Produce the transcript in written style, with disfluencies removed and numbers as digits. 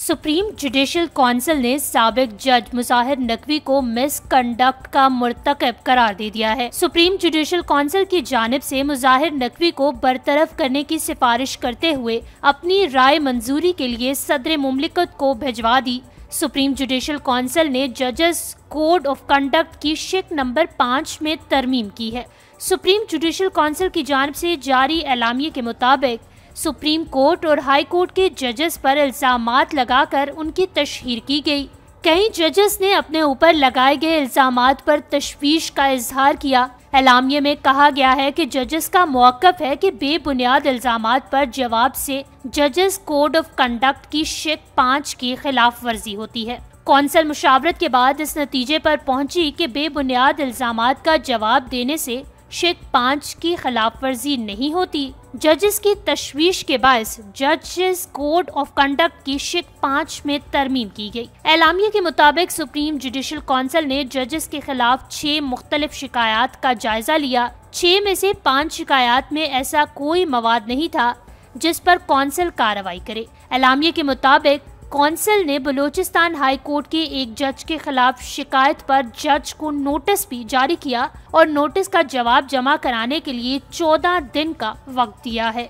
Supreme judicial council ने साबिक जज मुजाहिर नकवी को मिसकंडक्ट का मुर्तकब करार दे दिया है। सुप्रीम जुडिशल कौंसिल की जानिब से मुजाहिर नकवी को बरतरफ करने की सिफारिश करते हुए अपनी राय मंजूरी के लिए सदर मुमलिकत को भिजवा दी। सुप्रीम जुडिशल कौंसिल ने जजेस कोड ऑफ कंडक्ट की शिक नंबर 5 में तरमीम की है। सुप्रीम जुडिशल कौंसिल की जानिब से जारी एलामिये के मुताबिक सुप्रीम कोर्ट और हाई कोर्ट के जजेस पर इल्जामात लगाकर उनकी तशहीर की गई। कई जजेस ने अपने ऊपर लगाए गए इल्जामात पर तशवीश का इजहार किया। एलामिये में कहा गया है कि जजेस का मौक़िफ़ है कि बेबुनियाद इल्जामात पर जवाब से जजेस कोड ऑफ कंडक्ट की शिक 5 की खिलाफ वर्जी होती है। कौंसिल मुशावरत के बाद इस नतीजे पर पहुंची कि बेबुनियाद इल्जामात का जवाब देने से शिक 5 की खिलाफ वर्जी नहीं होती। जजेस की तशवीश के बायस जजेस कोड ऑफ कंडक्ट की शिक 5 में तरमीम की गई। एलामिये के मुताबिक सुप्रीम जुडिशल कौंसिल ने जजेस के खिलाफ 6 मुख्तलिफ शिकायत का जायजा लिया। 6 में से 5 शिकायत में ऐसा कोई मवाद नहीं था जिस पर कौंसिल कार्रवाई करे। एलामिये के मुताबिक कौंसिल ने बलूचिस्तान हाई कोर्ट के एक जज के खिलाफ शिकायत पर जज को नोटिस भी जारी किया और नोटिस का जवाब जमा कराने के लिए 14 दिन का वक्त दिया है।